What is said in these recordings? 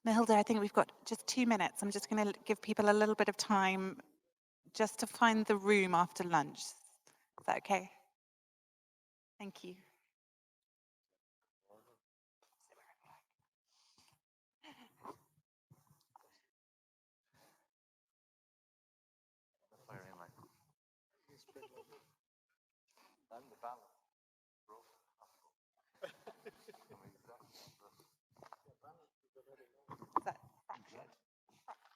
Mahilda, I think we've got just 2 minutes. I'm just going to give people a little bit of time just to find the room after lunch. Is that okay? Thank you. Is that fractured?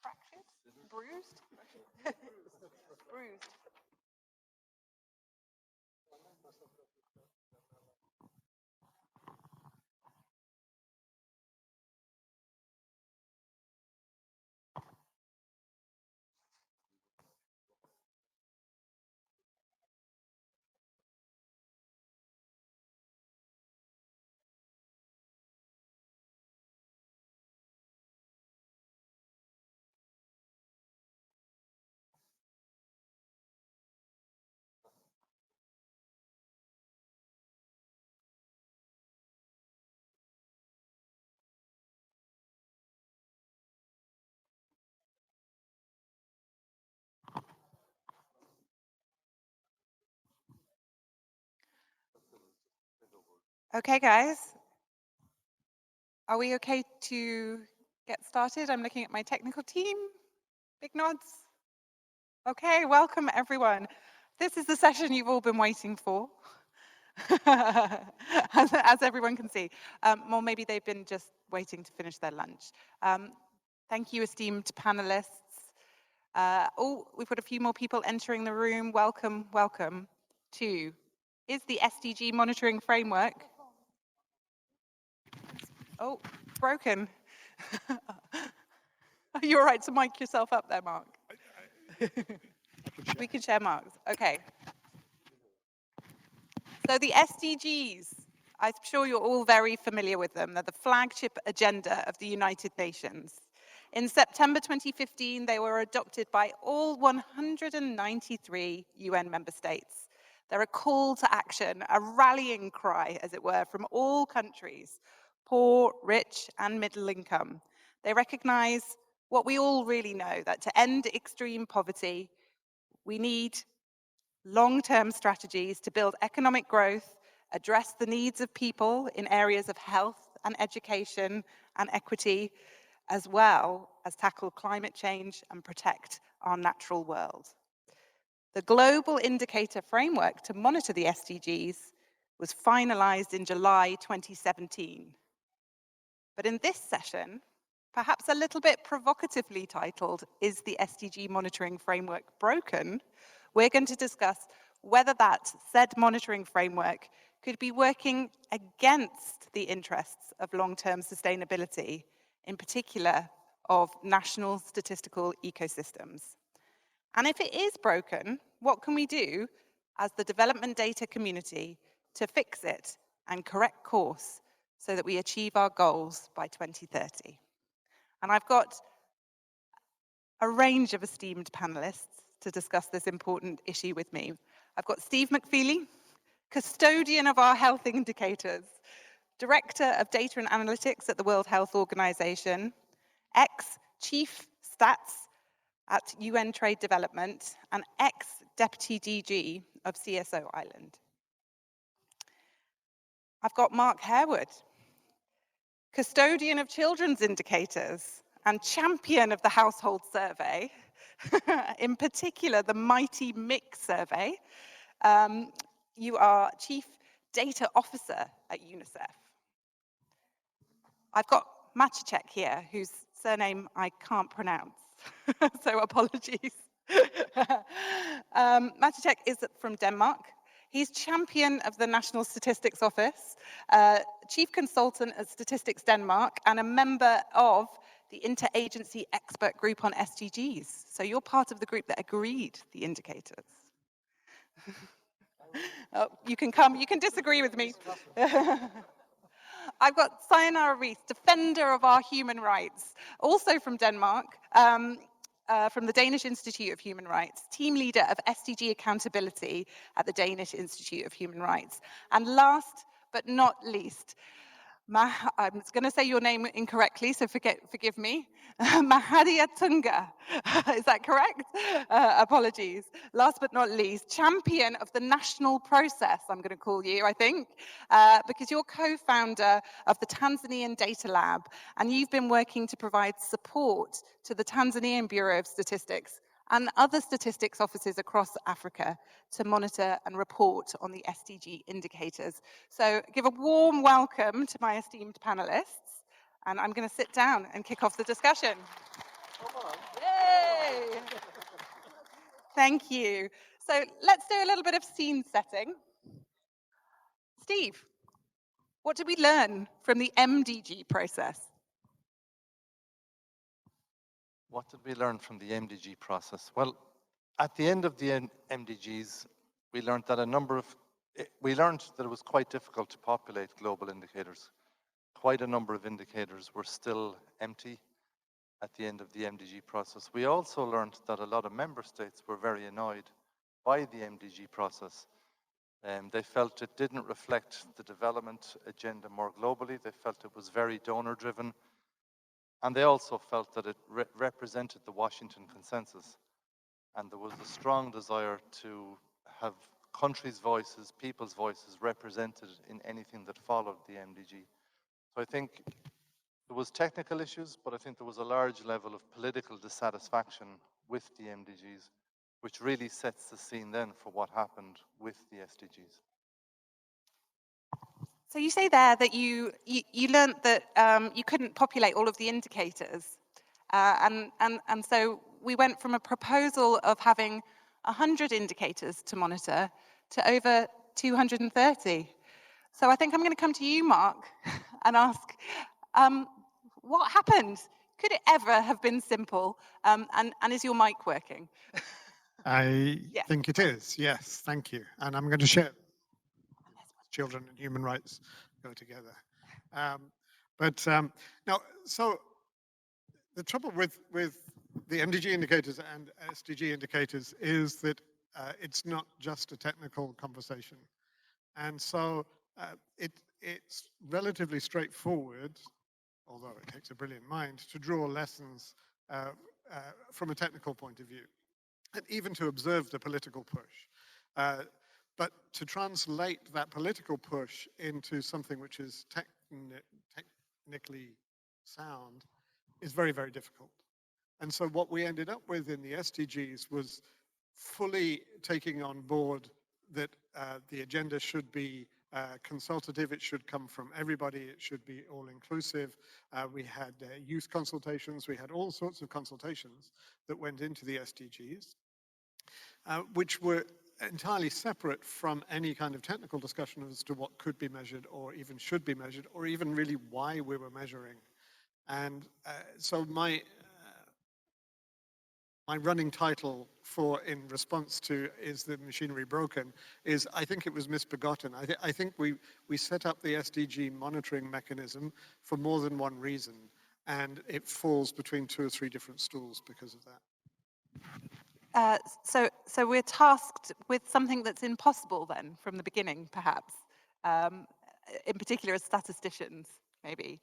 Fractured? Bruised? Bruised. Okay, guys. Are we okay to get started? I'm looking at my technical team. Big nods. Okay, welcome everyone. This is the session you've all been waiting for. as everyone can see. Or maybe they've been just waiting to finish their lunch. Thank you, esteemed panelists. Oh, we've got a few more people entering the room. Welcome, welcome to Is the SDG monitoring framework? Oh, broken. Are you all right to mic yourself up there, Mark? We can share marks. Okay. So the SDGs, I'm sure you're all very familiar with them. They're the flagship agenda of the United Nations. In September 2015, they were adopted by all 193 UN member states. They're a call to action, a rallying cry, as it were, from all countries, poor, rich, and middle income. They recognize what we all really know, that to end extreme poverty, we need long-term strategies to build economic growth, address the needs of people in areas of health and education and equity, as well as tackle climate change and protect our natural world. The global indicator framework to monitor the SDGs was finalized in July 2017. But in this session, perhaps a little bit provocatively titled, Is the SDG Monitoring Framework Broken? We're going to discuss whether that said monitoring framework could be working against the interests of long-term sustainability, in particular of national statistical ecosystems. And if it is broken, what can we do as the development data community to fix it and correct course so that we achieve our goals by 2030? And I've got a range of esteemed panelists to discuss this important issue with me. I've got Steve McFeely, custodian of our health indicators, director of data and analytics at the World Health Organization, ex-chief stats at UN Trade Development, and ex-deputy DG of CSO Ireland. I've got Mark Harewood, custodian of children's indicators and champion of the household survey, in particular the mighty MIC survey. You are chief data officer at UNICEF. I've got Maciek here, whose surname I can't pronounce, so apologies. Maciek is from Denmark. He's champion of the National Statistics Office, chief consultant at Statistics Denmark, and a member of the Interagency Expert Group on SDGs. So you're part of the group that agreed the indicators. Oh, you can come, you can disagree with me. I've got Sayonara Rees, defender of our human rights, also from Denmark, from the Danish Institute of Human Rights, team leader of SDG accountability at the Danish Institute of Human Rights. And last but not least, I'm going to say your name incorrectly, so forgive me. Mahadia Tunga, is that correct? Apologies. Last but not least, champion of the national process, I'm going to call you, I think, because you're co-founder of the Tanzanian Data Lab, and you've been working to provide support to the Tanzanian Bureau of Statistics and other statistics offices across Africa to monitor and report on the SDG indicators. So give a warm welcome to my esteemed panelists, and I'm going to sit down and kick off the discussion. Yay! Thank you. So let's do a little bit of scene setting. Steve, what did we learn from the MDG process? What did we learn from the MDG process? Well, at the end of the MDGs, we learned that it was quite difficult to populate global indicators. Quite a number of indicators were still empty at the end of the MDG process. We also learned that a lot of member states were very annoyed by the MDG process. They felt it didn't reflect the development agenda more globally. They felt it was very donor-driven. And they also felt that it represented the Washington consensus. And there was a strong desire to have countries' voices, people's voices represented in anything that followed the MDG. So I think there was technical issues, but I think there was a large level of political dissatisfaction with the MDGs, which really sets the scene then for what happened with the SDGs. So you say there that you learned that you couldn't populate all of the indicators. And so we went from a proposal of having 100 indicators to monitor to over 230. So I think I'm going to come to you, Mark, and ask, what happened? Could it ever have been simple? And is your mic working? I think it is, yes, thank you. And I'm going to share children and human rights go together. Now, so the trouble with the MDG indicators and SDG indicators is that it's not just a technical conversation. And so it's relatively straightforward, although it takes a brilliant mind, to draw lessons from a technical point of view, and even to observe the political push. But to translate that political push into something which is technically sound is very, very difficult. And so what we ended up with in the SDGs was fully taking on board that the agenda should be consultative, it should come from everybody, it should be all-inclusive. We had youth consultations, we had all sorts of consultations that went into the SDGs, which were entirely separate from any kind of technical discussion as to what could be measured or even should be measured or even really why we were measuring. And so my running title in response to "Is the machinery broken?" is I think it was misbegotten. I think we set up the SDG monitoring mechanism for more than one reason, and it falls between 2 or 3 different stools because of that. So we're tasked with something that's impossible then from the beginning, perhaps, in particular as statisticians, maybe.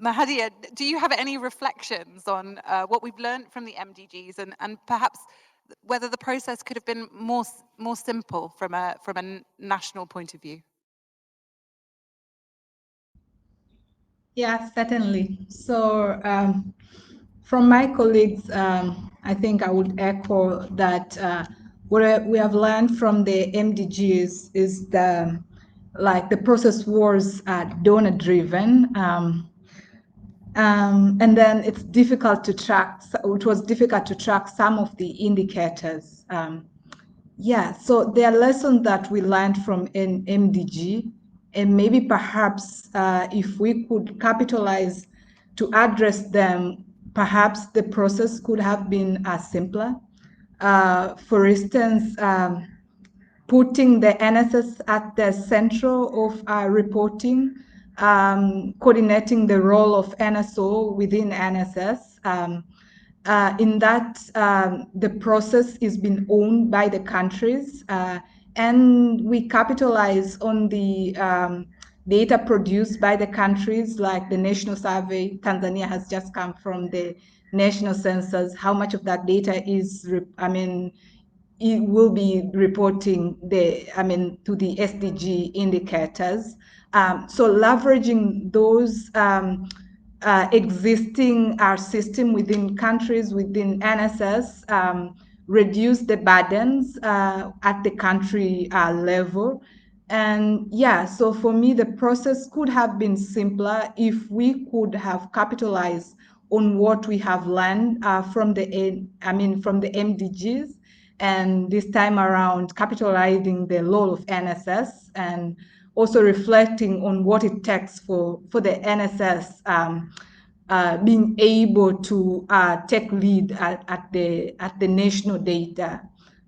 Mahadia, do you have any reflections on what we've learned from the MDGs and perhaps whether the process could have been more simple from a national point of view? Yeah, certainly. So from my colleagues, I think I would echo that what we have learned from the MDGs is the process was donor-driven, and then it's difficult to track. It was difficult to track some of the indicators. Yeah, so there are lessons that we learned from an MDG, and maybe perhaps if we could capitalize to address them, perhaps the process could have been simpler. For instance, putting the NSS at the center of reporting, coordinating the role of NSO within NSS. In that, the process is being owned by the countries, and we capitalize on the data produced by the countries, like the national survey. Tanzania has just come from the national census. How much of that data is, it will be reporting to the SDG indicators. So leveraging those existing system within countries, within NSS, reduce the burdens at the country level. And yeah, so for me, the process could have been simpler if we could have capitalized on what we have learned from the MDGs, and this time around capitalizing the role of NSS, and also reflecting on what it takes for the NSS being able to take lead at the national data.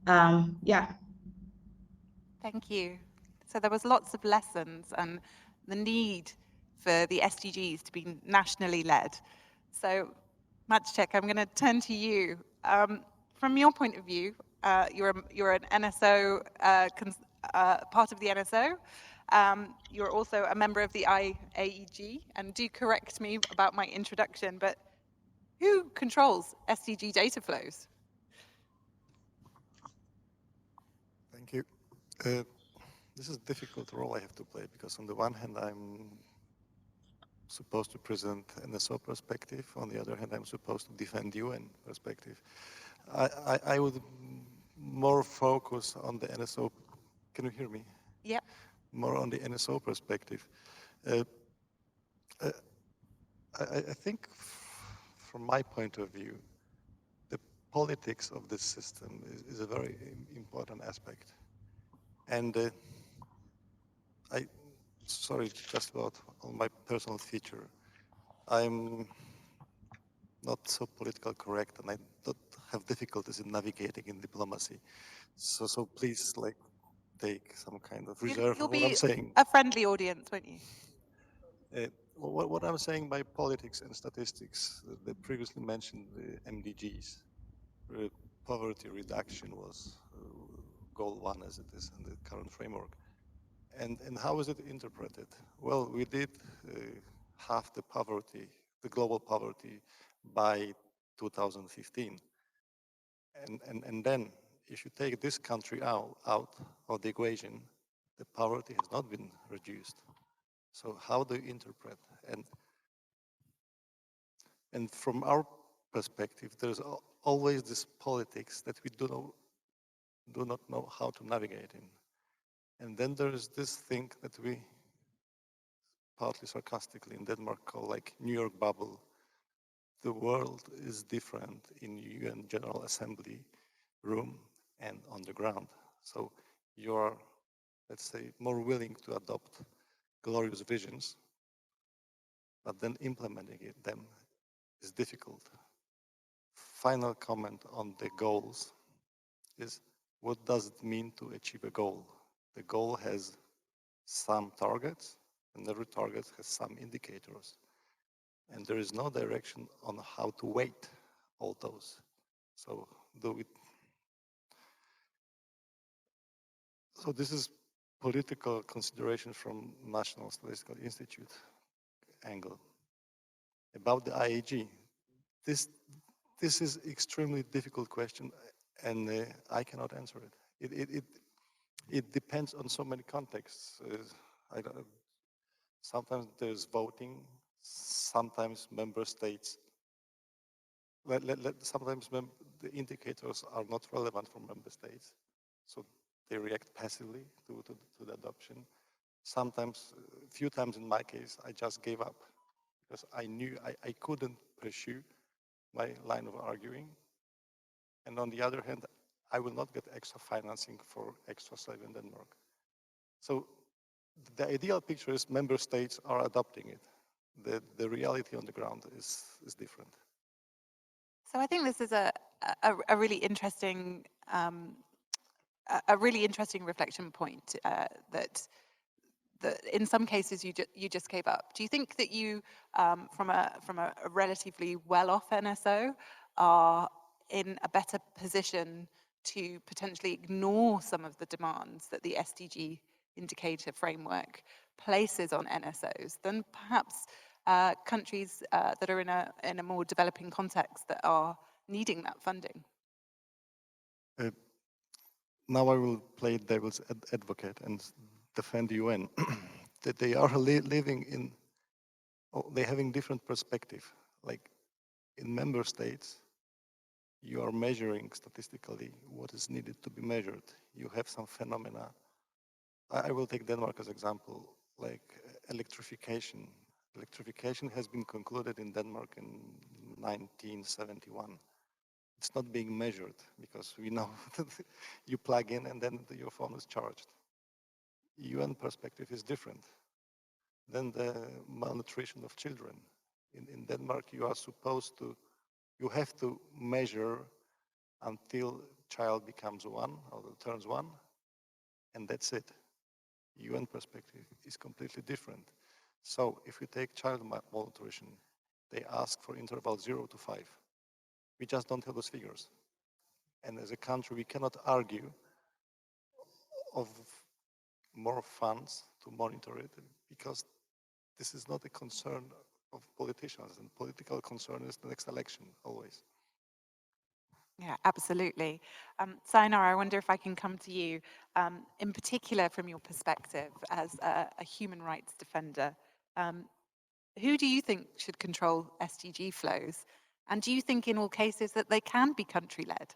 Yeah. Thank you. So there was lots of lessons and the need for the SDGs to be nationally led. So Maciek, I'm going to turn to you. From your point of view, you're an NSO, part of the NSO. You're also a member of the IAEG, and do correct me about my introduction, but who controls SDG data flows? Thank you. This is a difficult role I have to play, because on the one hand, I'm supposed to present NSO perspective. On the other hand, I'm supposed to defend UN perspective. I would more focus on the NSO. Can you hear me? Yep. More on the NSO perspective. I think from my point of view, the politics of this system is a very important aspect. And sorry, just about on my personal feature. I'm not so political correct, and I don't have difficulties in navigating in diplomacy. So please, like, take some kind of reserve You'll for what I'm be saying. a friendly audience, won't you? What I'm saying by politics and statistics, the previously mentioned MDGs, poverty reduction was goal 1 as it is in the current framework. And how is it interpreted? Well, we did half the poverty, the global poverty, by 2015. And then, if you take this country out of the equation, the poverty has not been reduced. So how do you interpret? And from our perspective, there's always this politics that we do not know how to navigate in. And then there is this thing that we partly sarcastically in Denmark call like New York bubble. The world is different in UN General Assembly room and on the ground. So you are, let's say, more willing to adopt glorious visions, but then implementing them is difficult. Final comment on the goals is, what does it mean to achieve a goal? The goal has some targets, and every target has some indicators. And there is no direction on how to weight all those. So this is political consideration from National Statistical Institute angle. About the IAG, this is extremely difficult question, and I cannot answer it. It depends on so many contexts. Sometimes there's voting, sometimes member states. Sometimes the indicators are not relevant for member states, so they react passively to the adoption. Sometimes, a few times in my case, I just gave up because I knew I couldn't pursue my line of arguing. And on the other hand, I will not get extra financing for extra survey in Denmark. So the ideal picture is member states are adopting it. The reality on the ground is different. So I think this is a really interesting reflection point that in some cases you just gave up. Do you think that you, from a relatively well-off NSO, are in a better position to potentially ignore some of the demands that the SDG indicator framework places on NSOs than perhaps countries that are in a more developing context that are needing that funding? Now I will play devil's advocate and defend the UN. That they are living in, they're having different perspective. Like in member states, you are measuring statistically what is needed to be measured. You have some phenomena. I will take Denmark as example, like electrification. Electrification has been concluded in Denmark in 1971. It's not being measured because we know that you plug in and then your phone is charged. UN perspective is different. Then the malnutrition of children. In Denmark, you are supposed to, you have to measure until child becomes one or turns one, and that's it. UN perspective is completely different. So if you take child malnutrition, they ask for interval 0 to 5. We just don't have those figures. And as a country, we cannot argue of more funds to monitor it because this is not a concern of politicians, and political concern is the next election always. Yeah, absolutely. Sainar, I wonder if I can come to you, in particular from your perspective as a human rights defender. Who do you think should control SDG flows? And do you think in all cases that they can be country-led?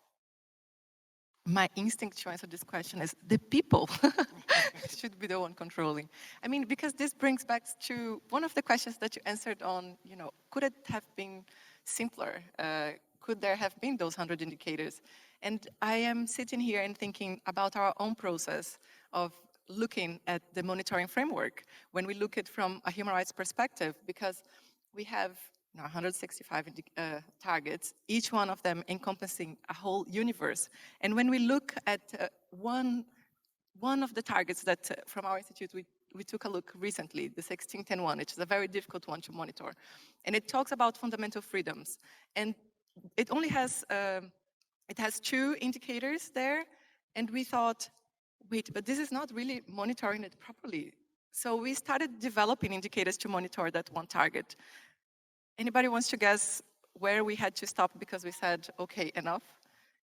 My instinct to answer this question is the people should be the one controlling. I mean, because this brings back to one of the questions that you answered on, could it have been simpler? Could there have been those 100 indicators? And I am sitting here and thinking about our own process of looking at the monitoring framework when we look at it from a human rights perspective, because we have 165 targets, each one of them encompassing a whole universe. And when we look at one of the targets that from our institute we took a look recently, the 1610-1, which is a very difficult one to monitor. And it talks about fundamental freedoms. And it only has, it has 2 indicators there. And we thought, wait, but this is not really monitoring it properly. So we started developing indicators to monitor that one target. Anybody wants to guess where we had to stop because we said, okay, enough?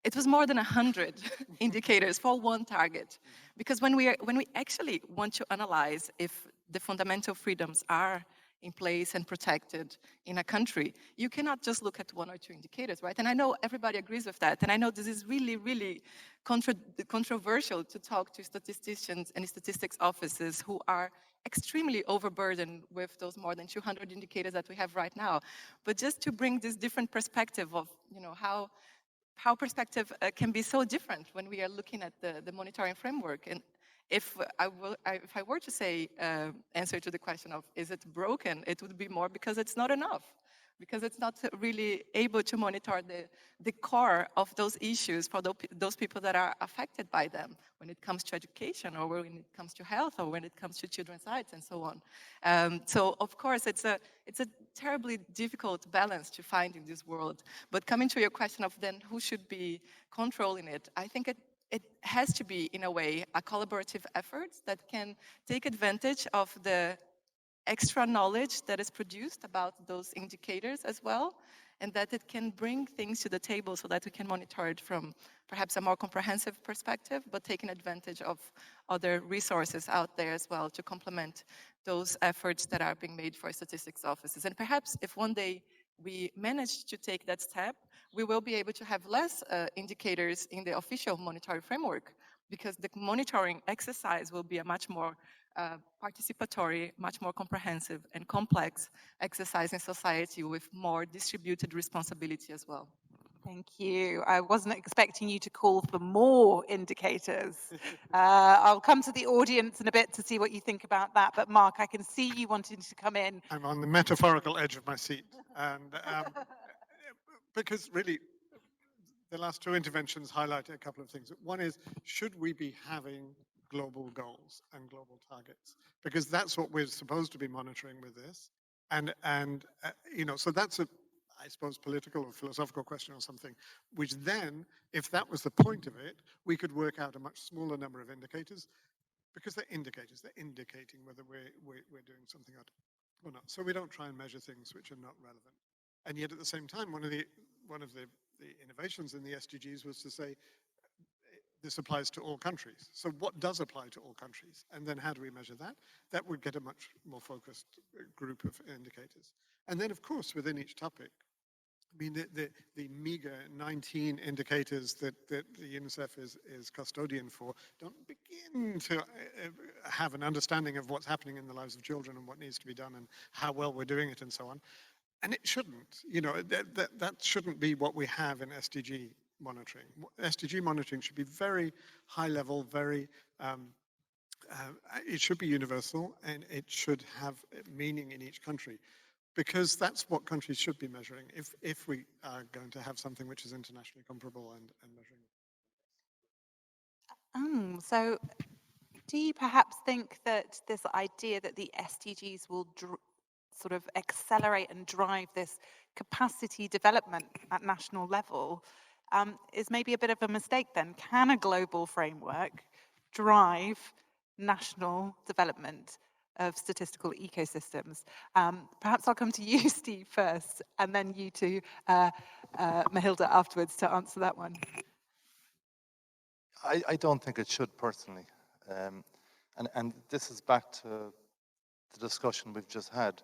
It was more than 100 indicators for one target. Because when we actually want to analyze if the fundamental freedoms are in place and protected in a country, you cannot just look at 1 or 2 indicators, right? And I know everybody agrees with that. And I know this is really, really controversial to talk to statisticians and statistics offices who are extremely overburdened with those more than 200 indicators that we have right now. But just to bring this different perspective of, how perspective can be so different when we are looking at the monitoring framework. And if I were to say, answer to the question of, is it broken? It would be more because it's not enough. Because it's not really able to monitor the core of those issues for those people that are affected by them when it comes to education or when it comes to health or when it comes to children's rights and so on. So of course it's a terribly difficult balance to find in this world. But coming to your question of then who should be controlling it, I think it has to be, in a way, a collaborative effort that can take advantage of the extra knowledge that is produced about those indicators as well, and that it can bring things to the table so that we can monitor it from perhaps a more comprehensive perspective, but taking advantage of other resources out there as well to complement those efforts that are being made for statistics offices. And perhaps if one day we manage to take that step, we will be able to have less indicators in the official monitoring framework, because the monitoring exercise will be a much more participatory, much more comprehensive and complex exercise in society with more distributed responsibility as well. Thank you. I wasn't expecting you to call for more indicators. I'll come to the audience in a bit to see what you think about that. But Mark, I can see you wanting to come in. I'm on the metaphorical edge of my seat. And because really, the last 2 interventions highlight a couple of things. One is, should we be having global goals and global targets? Because that's what we're supposed to be monitoring with this. And so that's I suppose, political or philosophical question or something, which then, if that was the point of it, we could work out a much smaller number of indicators, because they're indicators. They're indicating whether we're doing something or not. So we don't try and measure things which are not relevant. And yet at the same time, one of the innovations in the SDGs was to say this applies to all countries. So what does apply to all countries? And then how do we measure that? That would get a much more focused group of indicators. And then of course within each topic, I mean, the meager 19 indicators that the UNICEF is custodian for don't begin to have an understanding of what's happening in the lives of children and what needs to be done and how well we're doing it and so on. And it shouldn't, you know, that shouldn't be what we have in SDG monitoring. SDG monitoring should be very high level, very, it should be universal and it should have meaning in each country, because that's what countries should be measuring if we are going to have something which is internationally comparable and measuring. So do you perhaps think that this idea that the SDGs will sort of accelerate and drive this capacity development at national level is maybe a bit of a mistake then? Can a global framework drive national development of statistical ecosystems? Perhaps I'll come to you, Steve, first, and then you to Mahilda afterwards to answer that one. I don't think it should, personally. And this is back to the discussion we've just had.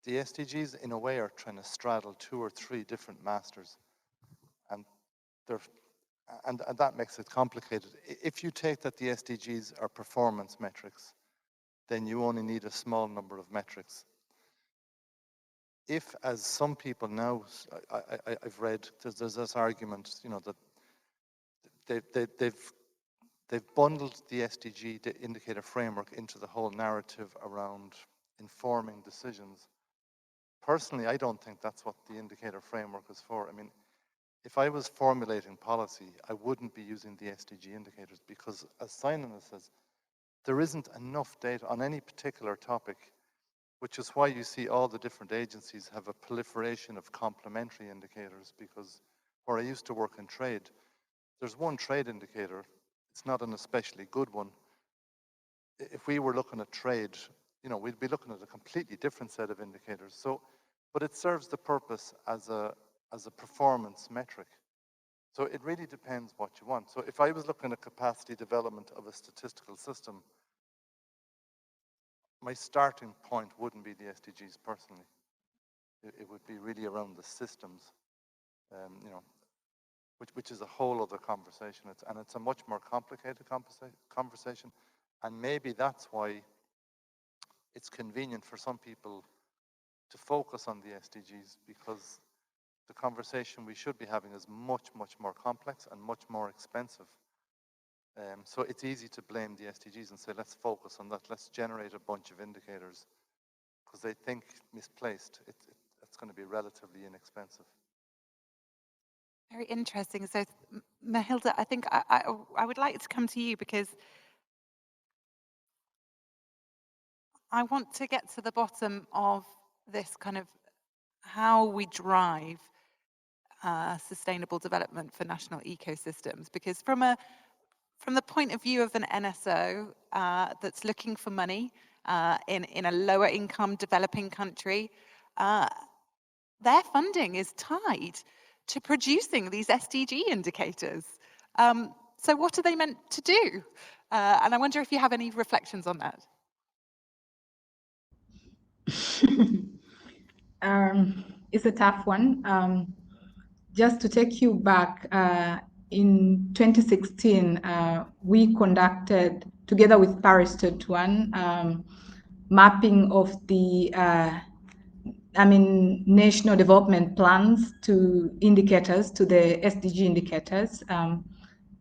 The SDGs, in a way, are trying to straddle 2 or 3 different masters. And that makes it complicated. If you take that the SDGs are performance metrics, then you only need a small number of metrics. If, as some people now, I've read, there's this argument, you know, that they've bundled the SDG, the indicator framework, into the whole narrative around informing decisions. Personally, I don't think that's what the indicator framework is for. I mean, if I was formulating policy, I wouldn't be using the SDG indicators, because, as Simon says, there isn't enough data on any particular topic, which is why you see all the different agencies have a proliferation of complementary indicators. Because where I used to work in trade, there's one trade indicator. It's not an especially good one. If we were looking at trade, you know, we'd be looking at a completely different set of indicators. So, but it serves the purpose as a performance metric. So it really depends what you want. So if I was looking at capacity development of a statistical system, my starting point wouldn't be the SDGs personally. It would be really around the systems, you know, which is a whole other conversation. It's a much more complicated conversation. And maybe that's why it's convenient for some people to focus on the SDGs, because the conversation we should be having is much, much more complex and much more expensive. So it's easy to blame the SDGs and say, let's focus on that. Let's generate a bunch of indicators, because they think misplaced. It's going to be relatively inexpensive. Very interesting. So, Mahilda, I think I would like to come to you, because I want to get to the bottom of this kind of how we drive sustainable development for national ecosystems. Because from the point of view of an NSO that's looking for money in a lower income developing country, their funding is tied to producing these SDG indicators. So what are they meant to do? And I wonder if you have any reflections on that. It's a tough one. Just to take you back, in 2016, we conducted, together with Paris 21, mapping of the national development plans to indicators, to the SDG indicators.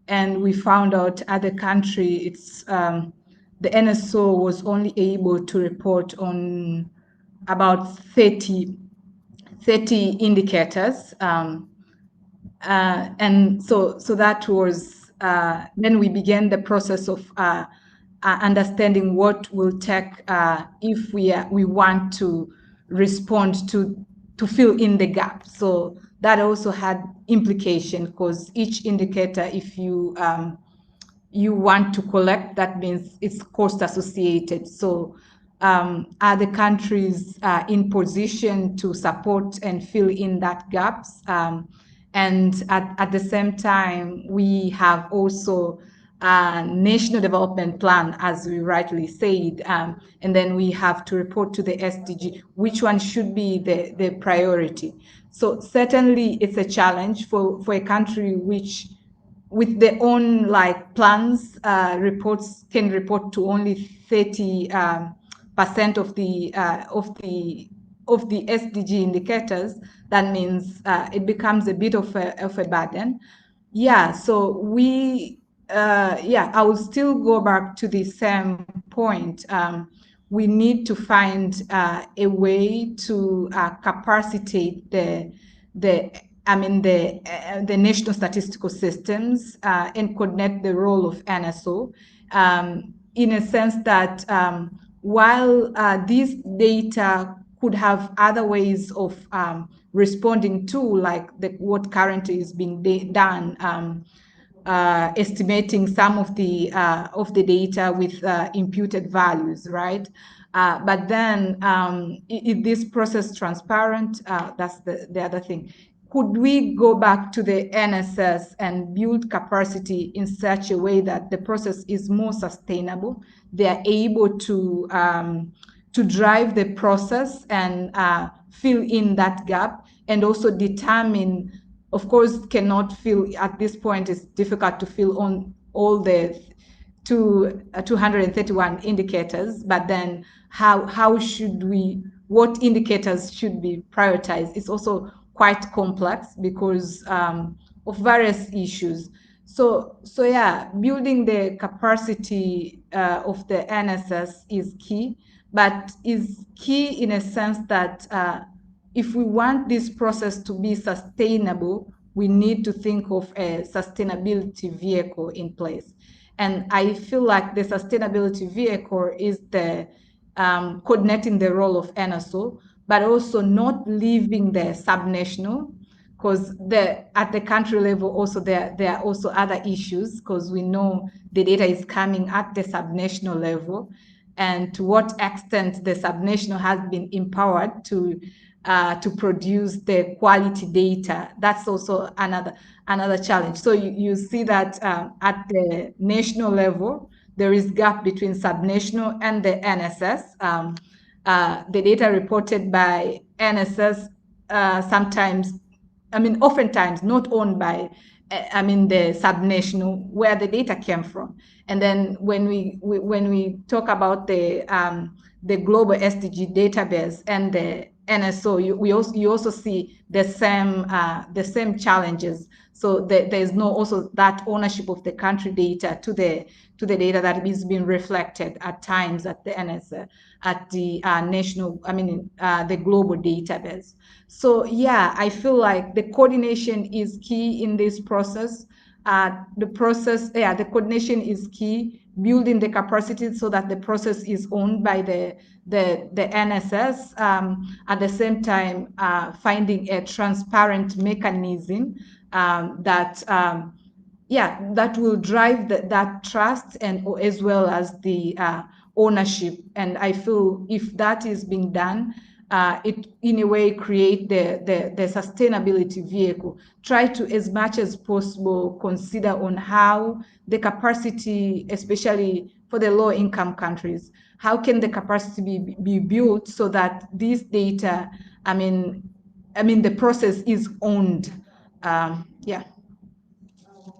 And we found out other country, it's the NSO was only able to report on about 30 indicators. And so that was, then we began the process of understanding what will take if we want to respond to fill in the gap. So that also had implication, because each indicator, if you you want to collect, that means it's cost associated. So are the countries in position to support and fill in that gaps? And at the same time, we have also a national development plan, as we rightly said, and then we have to report to the SDG, which one should be the priority. So certainly it's a challenge for a country which with their own like plans, reports can report to only 30% of the SDG indicators. That means it becomes a bit of a burden. Yeah, so I will still go back to the same point. We need to find a way to capacitate the national statistical systems and coordinate the role of NSO in a sense that while these data could have other ways of responding to, like what currently is being done, estimating some of the data with imputed values, right? But then, is this process transparent? That's the other thing. Could we go back to the NSS and build capacity in such a way that the process is more sustainable? They are able to drive the process and fill in that gap, and also determine, of course, cannot fill at this point. It's difficult to fill on all the 231 indicators, but then how should we, what indicators should be prioritized? It's also quite complex because of various issues. So yeah, building the capacity of the NSS is key, but is key in a sense that if we want this process to be sustainable, we need to think of a sustainability vehicle in place. And I feel like the sustainability vehicle is the coordinating the role of NSO, but also not leaving the subnational, because at the country level also there are also other issues, because we know the data is coming at the subnational level, and to what extent the subnational has been empowered to produce the quality data. That's also another challenge. So you see that at the national level, there is gap between subnational and the NSS. The data reported by NSS sometimes, oftentimes not owned by, the subnational where the data came from. And then when we talk about the global SDG database and the NSO, you also see the same challenges. So there's no also that ownership of the country data to the data that is being reflected at times at the NSO, at the national, the global database. So yeah, I feel like the coordination is key in this process. The coordination is key, building the capacity so that the process is owned by the NSS. At the same time, finding a transparent mechanism that will drive that trust, and as well as the ownership. And I feel if that is being done, it in a way create the sustainability vehicle. Try to, as much as possible, consider on how the capacity, especially for the low income countries, how can the capacity be built so that this data, the process is owned. Yeah.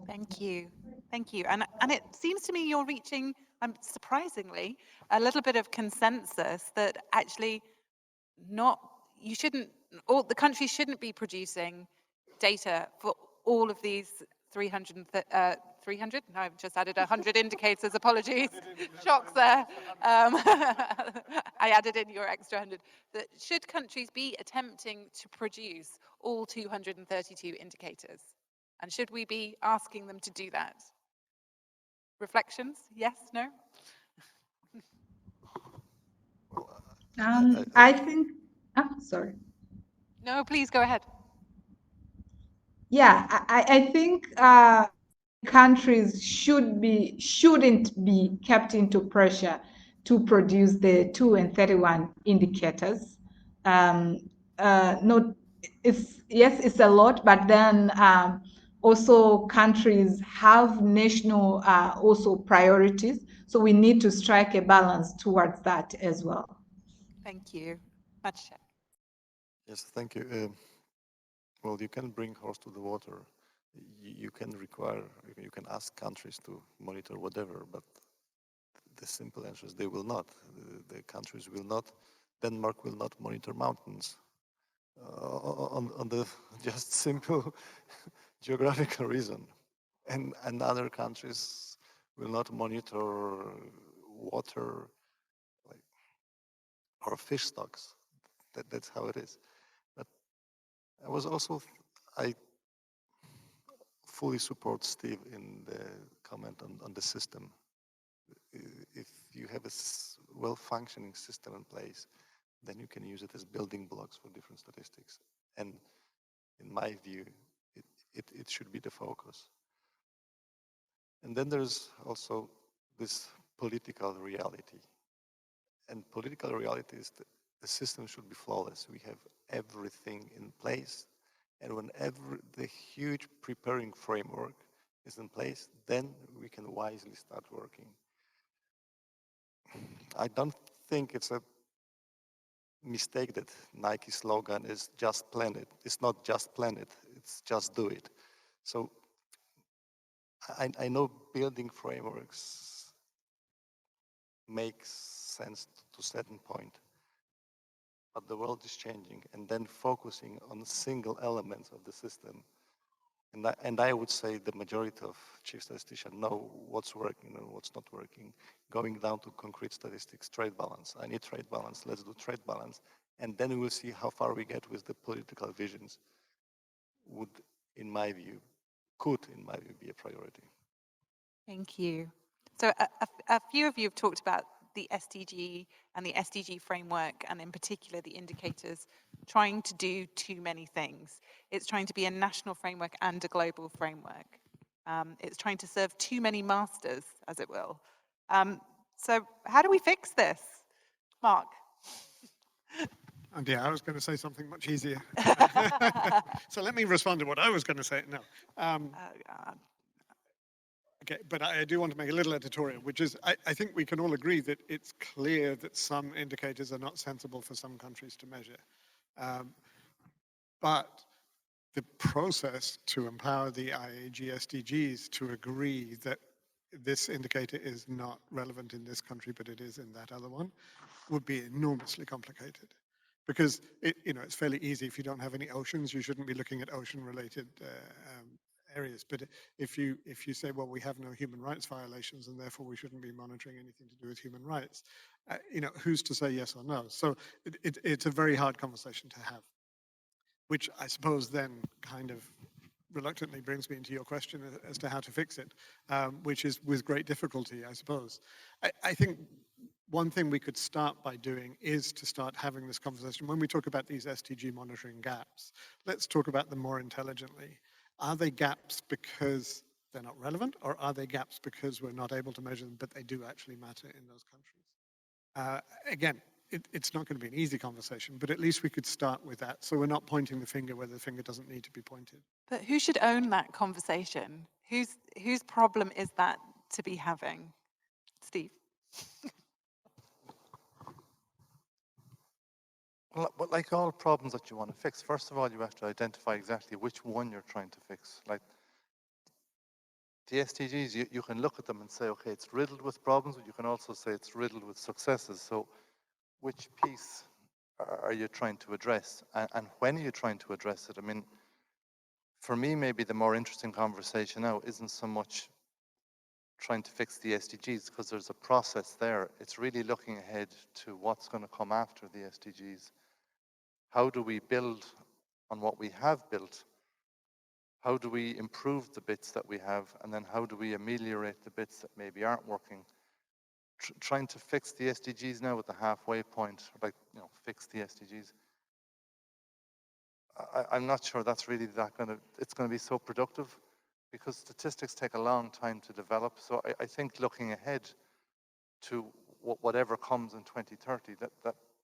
Thank you. Thank you. And it seems to me you're reaching, surprisingly, a little bit of consensus that actually the countries shouldn't be producing data for all of these 300? No, I've just added 100 indicators, apologies. Shocks there. I added in your extra 100. Should countries be attempting to produce all 232 indicators? And should we be asking them to do that? Reflections? Yes? No? I think, sorry. No, please go ahead. Yeah, I think countries shouldn't be kept into pressure to produce the 2 and 31 indicators. Not it's a lot, but then also countries have national also priorities, so we need to strike a balance towards that as well. Thank you. Maciek. Yes, thank you. Well, you can bring horse to the water. You can require, you can ask countries to monitor whatever, but the simple answer is they will not. The countries will not. Denmark will not monitor mountains on the just simple geographical reason. And other countries will not monitor water or fish stocks. That's how it is. But I fully support Steve in the comment on the system. If you have a well-functioning system in place, then you can use it as building blocks for different statistics. And in my view, it should be the focus. And then there's also this political reality. And political reality is that the system should be flawless. We have everything in place. And whenever the huge preparing framework is in place, then we can wisely start working. I don't think it's a mistake that Nike slogan is just plan it. It's not just plan it, it's just do it. So I know building frameworks makes sense to a certain point, but the world is changing, and then focusing on single elements of the system. And I would say the majority of chief statisticians know what's working and what's not working. Going down to concrete statistics, trade balance. I need trade balance, let's do trade balance. And then we will see how far we get with the political visions could, in my view, be a priority. Thank you. So a few of you have talked about the SDG and the SDG framework, and in particular the indicators trying to do too many things. It's trying to be a national framework and a global framework. It's trying to serve too many masters, as it will. So how do we fix this? Mark? And yeah, I was going to say something much easier. So let me respond to what I was going to say. No. Okay, but I do want to make a little editorial, which is I think we can all agree that it's clear that some indicators are not sensible for some countries to measure. But the process to empower the IAG SDGs to agree that this indicator is not relevant in this country, but it is in that other one, would be enormously complicated. Because it's fairly easy. If you don't have any oceans, you shouldn't be looking at ocean-related areas. But if you say, well, we have no human rights violations, and therefore we shouldn't be monitoring anything to do with human rights, who's to say yes or no? So it's a very hard conversation to have, which I suppose then kind of reluctantly brings me into your question as to how to fix it, which is with great difficulty, I suppose. I think one thing we could start by doing is to start having this conversation. When we talk about these SDG monitoring gaps, let's talk about them more intelligently. Are they gaps because they're not relevant, or are they gaps because we're not able to measure them, but they do actually matter in those countries? Again, it's not going to be an easy conversation, but at least we could start with that. So we're not pointing the finger where the finger doesn't need to be pointed. But who should own that conversation? Whose problem is that to be having? Steve? Well, like all problems that you want to fix, first of all, you have to identify exactly which one you're trying to fix. Like the SDGs, you can look at them and say, okay, it's riddled with problems, but you can also say it's riddled with successes. So which piece are you trying to address? And when are you trying to address it? I mean, for me, maybe the more interesting conversation now isn't so much trying to fix the SDGs, because there's a process there. It's really looking ahead to what's going to come after the SDGs. How do we build on what we have built? How do we improve the bits that we have? And then how do we ameliorate the bits that maybe aren't working? Trying to fix the SDGs now at the halfway point, like, fix the SDGs. I'm not sure that's really it's going to be so productive, because statistics take a long time to develop. So I think looking ahead to whatever comes in 2030,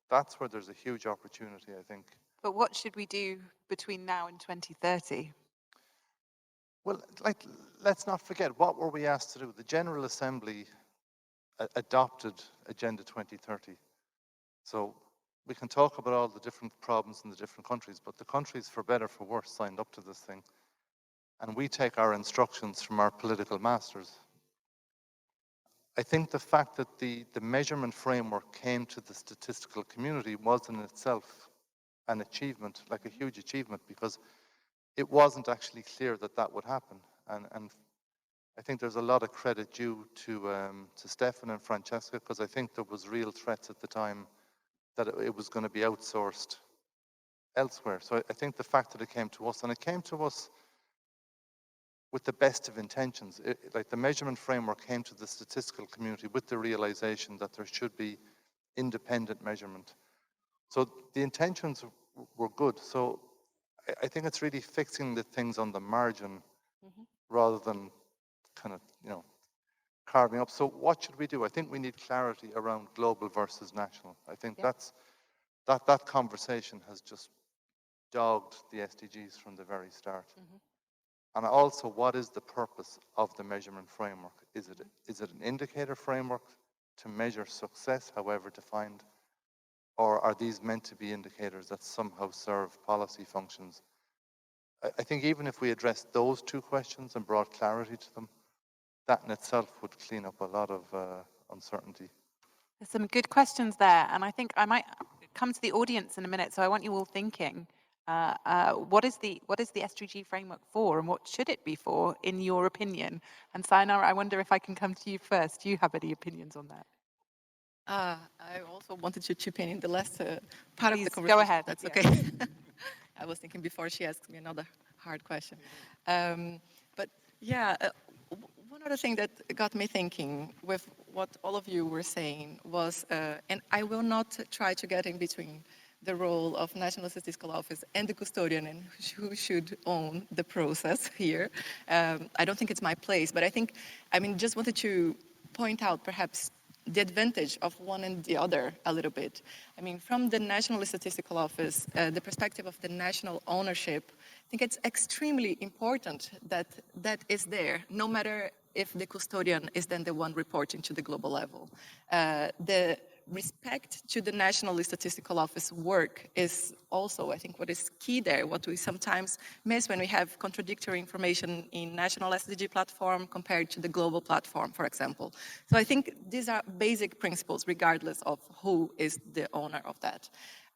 that's where there's a huge opportunity, I think. But what should we do between now and 2030? Well, like, let's not forget, what were we asked to do? The General Assembly adopted Agenda 2030. So we can talk about all the different problems in the different countries, but the countries, for better for worse, signed up to this thing. And we take our instructions from our political masters. I think the fact that the measurement framework came to the statistical community was in itself an achievement, like a huge achievement, because it wasn't actually clear that that would happen. And I think there's a lot of credit due to Stefan and Francesca, because I think there was real threats at the time that it was going to be outsourced elsewhere. So I think the fact that it came to us, and it came to us with the best of intentions, like the measurement framework came to the statistical community with the realization that there should be independent measurement. So the intentions were good. So I think it's really fixing the things on the margin rather than kind of, carving up. So what should we do? I think we need clarity around global versus national. I think that conversation has just dogged the SDGs from the very start. And also, what is the purpose of the measurement framework? Is it an indicator framework to measure success, however defined? Or are these meant to be indicators that somehow serve policy functions? I think even if we addressed those two questions and brought clarity to them, that in itself would clean up a lot of uncertainty. There's some good questions there, and I think I might come to the audience in a minute, so I want you all thinking, what is the SDG framework for, and what should it be for, in your opinion? And Sayonara, I wonder if I can come to you first. Do you have any opinions on that? I also wanted to chip in the last part of the Please, conversation. go ahead. That's Yeah. okay. I was thinking before she asked me another hard question. But yeah, one other thing that got me thinking with what all of you were saying was, and I will not try to get in between the role of National Statistical Office and the custodian and who should own the process here. I don't think it's my place, but just wanted to point out perhaps the advantage of one and the other a little bit. I mean, from the National Statistical Office, the perspective of the national ownership, I think it's extremely important that that is there, no matter if the custodian is then the one reporting to the global level. The respect to the National Statistical Office work is also, I think, what is key there, what we sometimes miss when we have contradictory information in national SDG platform compared to the global platform, for example. So I think these are basic principles regardless of who is the owner of that.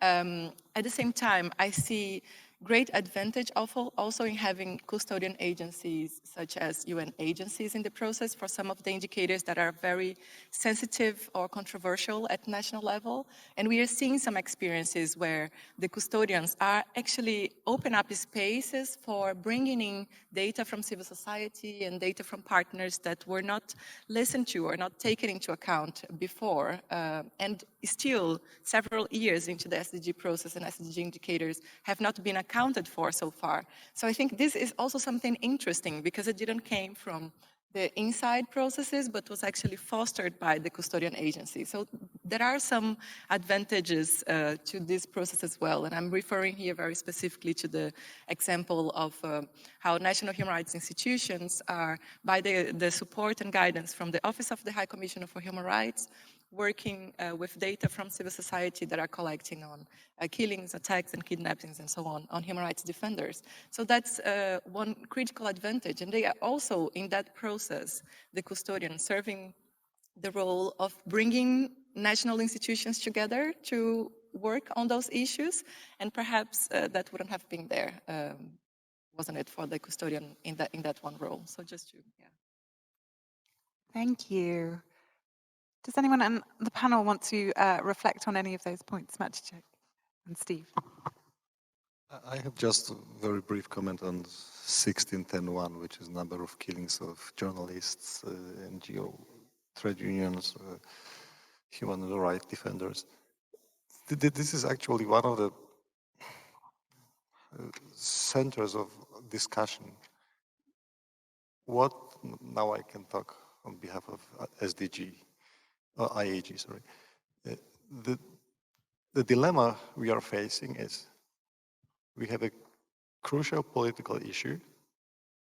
At the same time, I see great advantage also in having custodian agencies such as UN agencies in the process for some of the indicators that are very sensitive or controversial at national level. And we are seeing some experiences where the custodians are actually open up spaces for bringing in data from civil society and data from partners that were not listened to or not taken into account before. And still, several years into the SDG process and SDG indicators have not been accounted for so far. So I think this is also something interesting because it didn't came from the inside processes, but was actually fostered by the custodian agency. So there are some advantages to this process as well. And I'm referring here very specifically to the example of how national human rights institutions are, by the support and guidance from the Office of the High Commissioner for Human Rights, working with data from civil society that are collecting on killings, attacks, and kidnappings, and so on human rights defenders. So that's one critical advantage. And they are also, in that process, the custodian serving the role of bringing national institutions together to work on those issues. And perhaps that wouldn't have been there, wasn't it, for the custodian in that one role. So just to, yeah. Thank you. Does anyone on the panel want to reflect on any of those points, Maciej and Steve? I have just a very brief comment on 1610.1, which is number of killings of journalists, NGO, trade unions, human rights defenders. This is actually one of the centers of discussion what, now I can talk on behalf of SDG, IAG, sorry. Uh, the, the dilemma we are facing is we have a crucial political issue,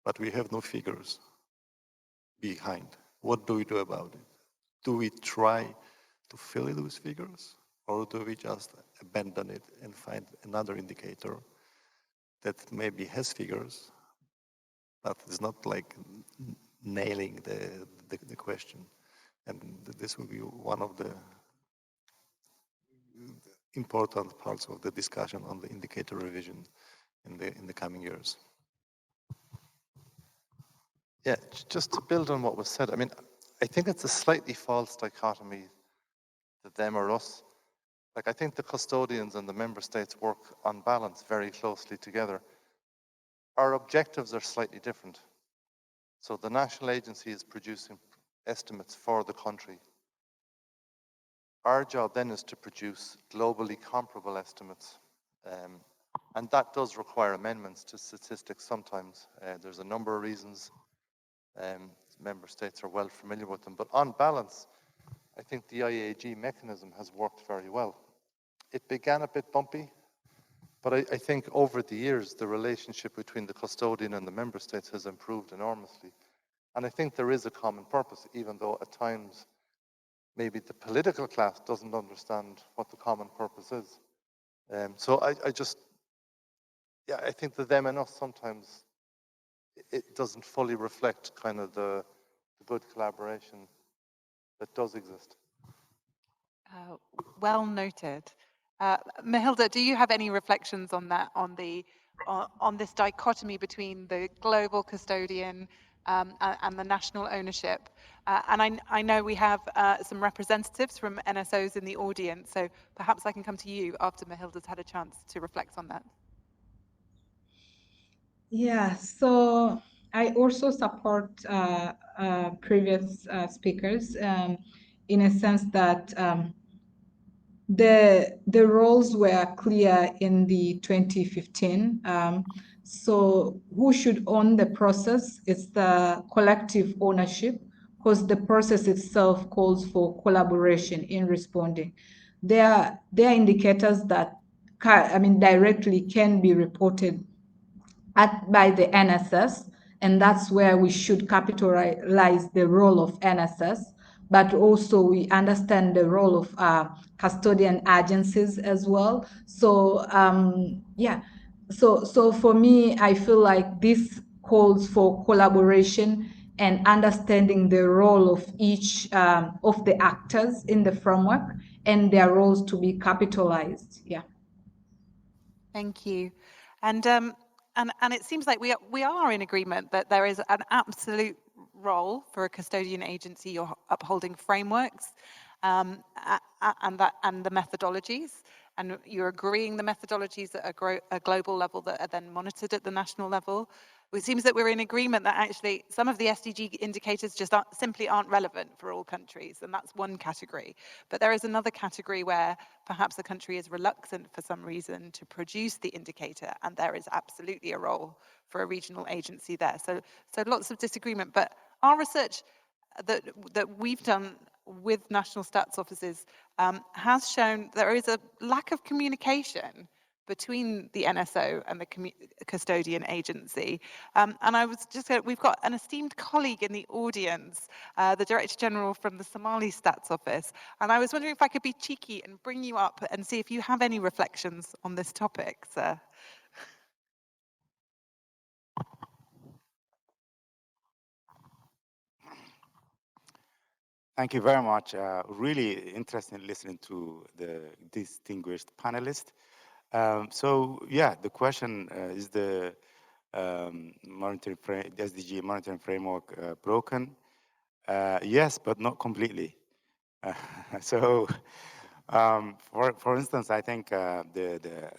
but we have no figures behind. What do we do about it? Do we try to fill it with figures, or do we just abandon it and find another indicator that maybe has figures, but it's not like nailing the question? And this will be one of the important parts of the discussion on the indicator revision in the coming years. Yeah, just to build on what was said, I mean, I think it's a slightly false dichotomy, the them or us. Like, I think the custodians and the member states work on balance very closely together. Our objectives are slightly different. So the national agency is producing estimates for the country. Our job then is to produce globally comparable estimates. And that does require amendments to statistics sometimes. There's a number of reasons. Member states are well familiar with them. But on balance, I think the IAG mechanism has worked very well. It began a bit bumpy, but I think over the years, the relationship between the custodian and the member states has improved enormously. And I think there is a common purpose, even though at times maybe the political class doesn't understand what the common purpose is. So I think the them and us sometimes, it doesn't fully reflect kind of the good collaboration that does exist. Well noted. Mahilda, do you have any reflections on that, on this dichotomy between the global custodian and the national ownership? And I know we have some representatives from NSOs in the audience, so perhaps I can come to you after Mahilda's had a chance to reflect on that. Yeah, so I also support previous speakers in a sense that the roles were clear in the 2015. So who should own the process? It's the collective ownership, because the process itself calls for collaboration in responding. There are indicators that directly can be reported by the NSS, and that's where we should capitalize the role of NSS, but also we understand the role of custodian agencies as well. So so for me, I feel like this calls for collaboration and understanding the role of each of the actors in the framework and their roles to be capitalized. Yeah. Thank you. And it seems like we are in agreement that there is an absolute role for a custodian agency or upholding frameworks and the methodologies. And you're agreeing the methodologies at a global level that are then monitored at the national level. It seems that we're in agreement that actually some of the SDG indicators just simply aren't relevant for all countries, and that's one category. But there is another category where perhaps a country is reluctant for some reason to produce the indicator, and there is absolutely a role for a regional agency there. So lots of disagreement, but our research that we've done with national stats offices has shown there is a lack of communication between the NSO and the custodian agency. And I was just, we've got an esteemed colleague in the audience, the Director General from the Somali Stats Office. And I was wondering if I could be cheeky and bring you up and see if you have any reflections on this topic, sir. Thank you very much. Really interesting listening to the distinguished panelists. So yeah, the question is the SDG monitoring framework broken? Yes, but not completely. So for instance, I think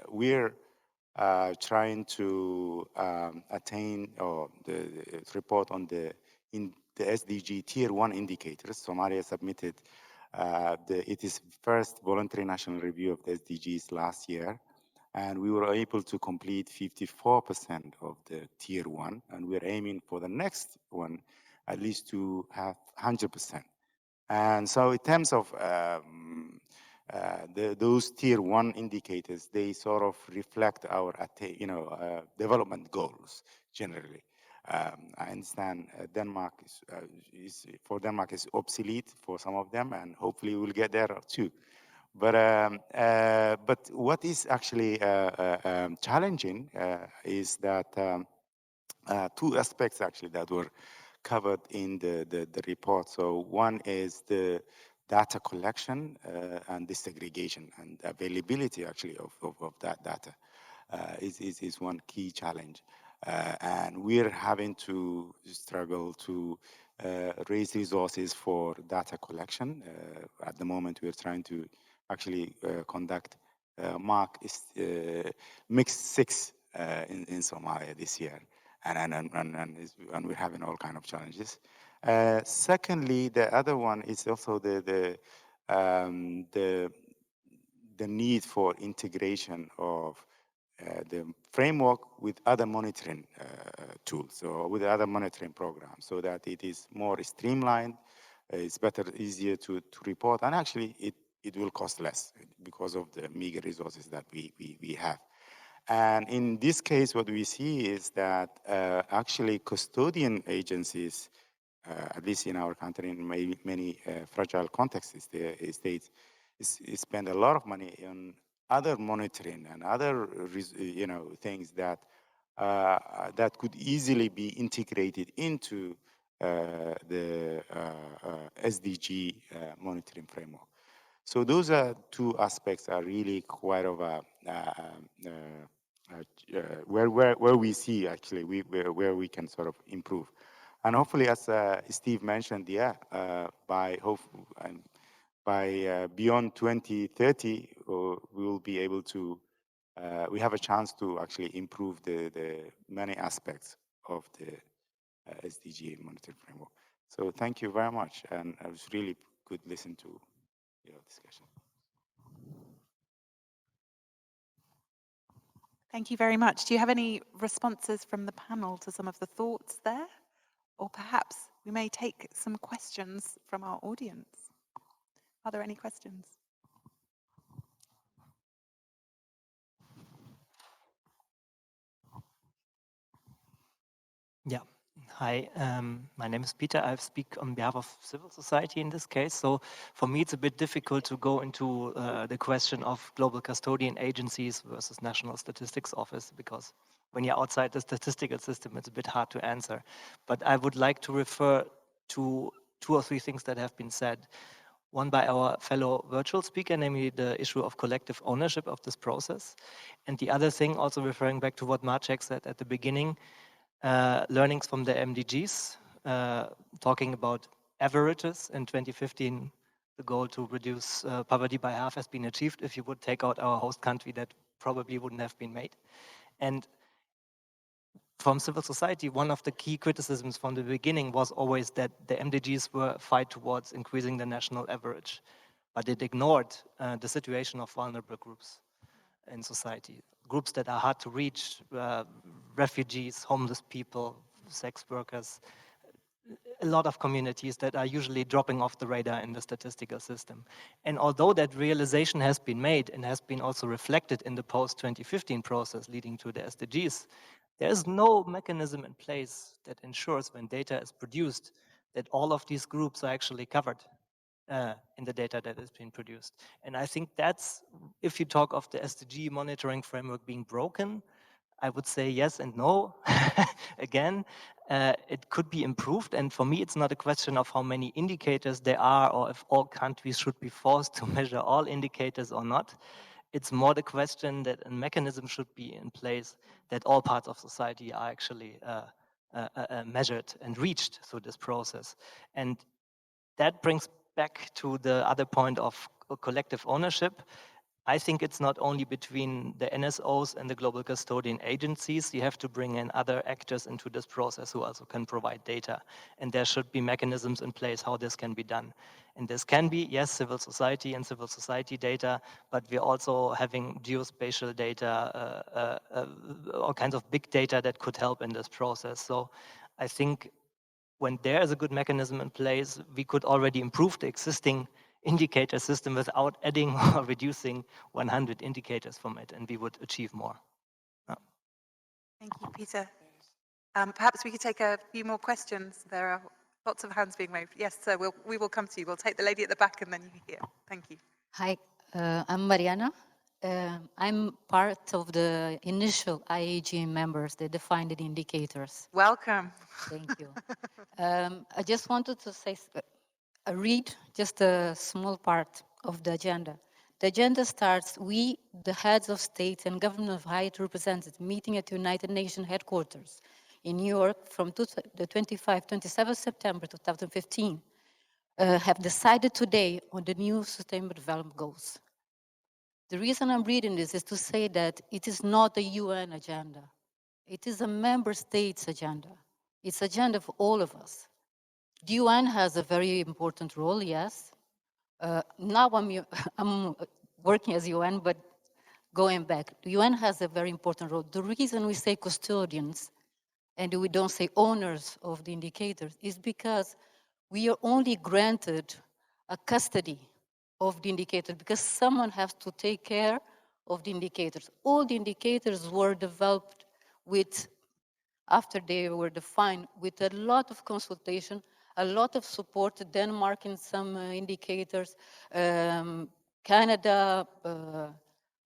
we're trying to attain or the report on the SDG Tier 1 indicators. Somalia submitted it is first voluntary national review of the SDGs last year. And we were able to complete 54% of the tier 1, and we're aiming for the next one at least to have 100%. And so in terms of those tier 1 indicators, they sort of reflect our development goals generally. I understand Denmark for Denmark is obsolete for some of them, and hopefully we'll get there too. But what is actually challenging is that two aspects actually that were covered in the report. So one is the data collection and disaggregation, and availability actually of that data is one key challenge. And we're having to struggle to raise resources for data collection. At the moment, we're trying to actually conduct Mixed 6 in Somalia this year. And we're having all kind of challenges. Secondly, the other one is also the need for integration of the framework with other monitoring tools or with other monitoring programs, so that it is more streamlined, it's better, easier to report, and actually it will cost less because of the meager resources that we have. And in this case, what we see is that actually custodian agencies, at least in our country, in many fragile contexts, the states, spend a lot of money on other monitoring and other things that that could easily be integrated into the SDG monitoring framework. So those are two aspects are really quite of a where we see actually where we can sort of improve, and hopefully, as Steve mentioned, by beyond 2030, we will be able to. We have a chance to actually improve the many aspects of the SDG monitoring framework. So thank you very much, and it was really good listen to your discussion. Thank you very much. Do you have any responses from the panel to some of the thoughts there? Or perhaps we may take some questions from our audience. Are there any questions? Yeah. Hi, my name is Peter. I speak on behalf of civil society in this case. So for me, it's a bit difficult to go into the question of global custodian agencies versus National Statistics Office, because when you're outside the statistical system, it's a bit hard to answer. But I would like to refer to 2 or 3 things that have been said. One by our fellow virtual speaker, namely the issue of collective ownership of this process. And the other thing, also referring back to what Maciek said at the beginning, learnings from the MDGs, talking about averages. In 2015, the goal to reduce poverty by half has been achieved. If you would take out our host country, that probably wouldn't have been made. And from civil society, one of the key criticisms from the beginning was always that the MDGs were a fight towards increasing the national average, but it ignored the situation of vulnerable groups in society. Groups that are hard to reach, refugees, homeless people, sex workers, a lot of communities that are usually dropping off the radar in the statistical system. And although that realization has been made and has been also reflected in the post-2015 process leading to the SDGs, there is no mechanism in place that ensures when data is produced that all of these groups are actually covered in the data that is being produced. And I think that's, if you talk of the SDG monitoring framework being broken, I would say yes and no. Again, it could be improved. And for me, it's not a question of how many indicators there are or if all countries should be forced to measure all indicators or not. It's more the question that a mechanism should be in place that all parts of society are actually measured and reached through this process. And that brings back to the other point of collective ownership. I think it's not only between the NSOs and the global custodian agencies. You have to bring in other actors into this process who also can provide data. And there should be mechanisms in place how this can be done. And this can be, yes, civil society and civil society data, but we're also having geospatial data, all kinds of big data that could help in this process. So I think when there is a good mechanism in place, we could already improve the existing indicator system without adding or reducing 100 indicators from it, and we would achieve more. Thank you, Peter. Perhaps we could take a few more questions. There are lots of hands being waved. Yes, sir, we will come to you. We'll take the lady at the back and then you here. Thank you. Hi, I'm Mariana. I'm part of the initial IAG members that defined the indicators. Welcome. Thank you. I just wanted to say, read just a small part of the agenda. The agenda starts, we, the heads of state and government of high represented, meeting at United Nations headquarters in New York from the 27th September 2015, have decided today on the new Sustainable Development Goals. The reason I'm reading this is to say that it is not a UN agenda. It is a member states agenda. It's agenda for all of us. The UN has a very important role, yes. Now I'm working as UN, but going back, the UN has a very important role. The reason we say custodians and we don't say owners of the indicators is because we are only granted a custody of the indicator because someone has to take care of the indicators. All the indicators were developed with, after they were defined, with a lot of consultation, a lot of support, Denmark in some indicators, Canada,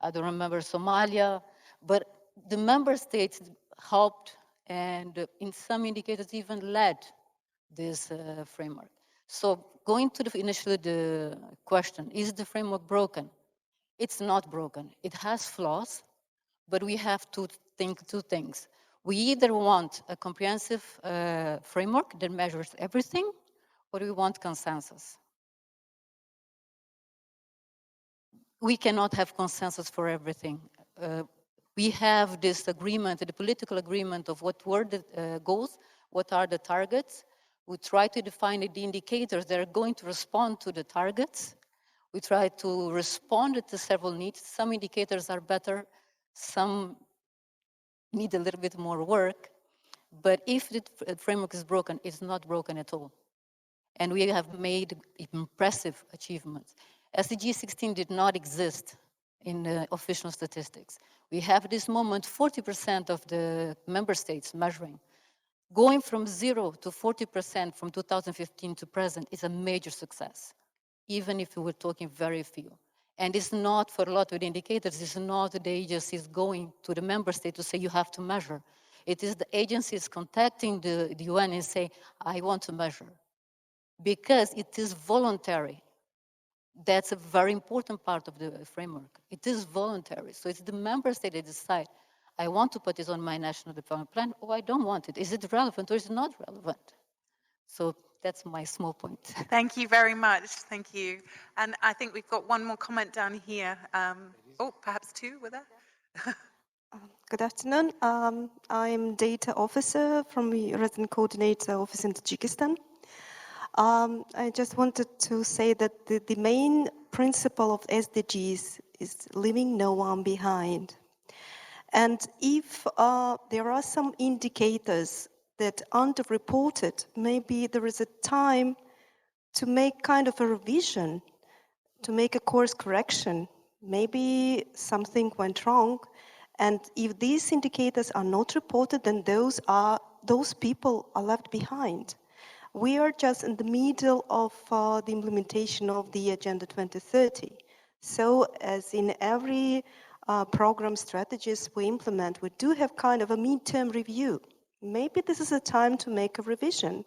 I don't remember, Somalia, but the member states helped and in some indicators even led this framework. So going to initially the question, is the framework broken? It's not broken. It has flaws, but we have to think two things. We either want a comprehensive framework that measures everything, or we want consensus. We cannot have consensus for everything. We have this agreement, the political agreement of what were the goals, what are the targets. We try to define the indicators that are going to respond to the targets. We try to respond to several needs. Some indicators are better, some need a little bit more work. But if the framework is broken, it's not broken at all. And we have made impressive achievements. SDG 16 did not exist in the official statistics. We have at this moment 40% of the member states measuring. Going from 0 to 40% from 2015 to present is a major success, even if we were talking very few. And it's not for a lot of the indicators, it's not the agencies going to the member state to say you have to measure. It is the agencies contacting the UN and say, I want to measure. Because it is voluntary. That's a very important part of the framework. It is voluntary. So it's the member state that decide, I want to put this on my national development plan, or I don't want it. Is it relevant or is it not relevant? So that's my small point. Thank you very much. Thank you. And I think we've got one more comment down here. Perhaps two, were there? Good afternoon. I'm data officer from the resident coordinator office in Tajikistan. I just wanted to say that the main principle of SDGs is leaving no one behind. And if there are some indicators that aren't reported, maybe there is a time to make kind of a revision, to make a course correction. Maybe something went wrong. And if these indicators are not reported, then those people are left behind. We are just in the middle of the implementation of the Agenda 2030. So as in every program strategies we implement, we do have kind of a midterm review. Maybe this is a time to make a revision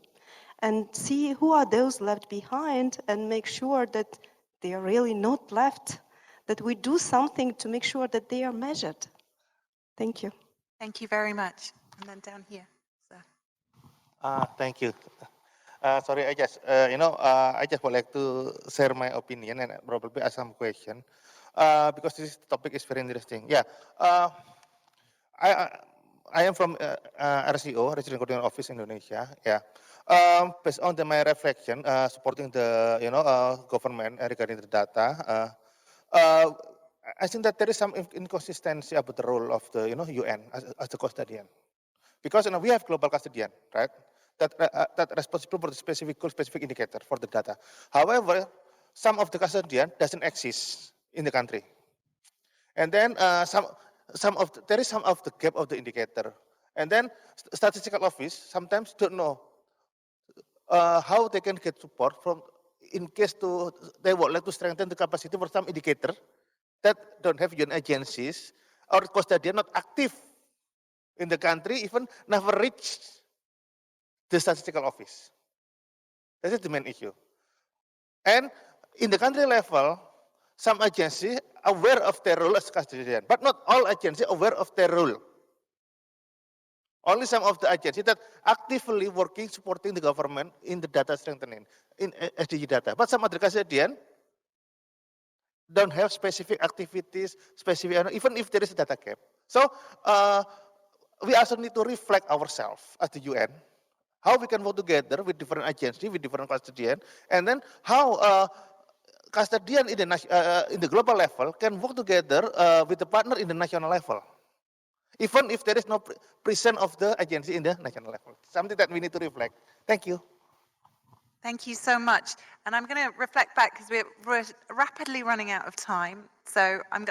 and see who are those left behind and make sure that they are really not left, that we do something to make sure that they are measured. Thank you. Thank you very much. And then down here. Thank you. Sorry, I just would like to share my opinion and probably ask some question. because this topic is very interesting. Yeah, I, I I am from RCO, Resident Coordinator Office Indonesia. Yeah, based on my reflection, supporting the government regarding the data. Uh, I think that there is some inconsistency about the role of the UN as the custodian, because we have global custodian, right? That responsible for the specific goal, specific indicator for the data. However, some of the custodian doesn't exist in the country, and then there is some of the gap of the indicator, and then statistical office sometimes don't know how they can get support from in case they would like to strengthen the capacity for some indicator that don't have UN agencies or custodian not active in the country, even never reach the statistical office. That is the main issue. And in the country level, some agency aware of their role as custodian, but not all agency aware of their role. Only some of the agency that actively working, supporting the government in the data strengthening, in SDG data. But some other custodian don't have specific activities, specific, even if there is a data gap. So we also need to reflect ourselves as the UN, how we can work together with different agencies, with different custodian, and then how custodian in the global level can work together with the partner in the national level, even if there is no presence of the agency in the national level. Something that we need to reflect. Thank you. Thank you so much. And I'm going to reflect back because we're rapidly running out of time. So I'm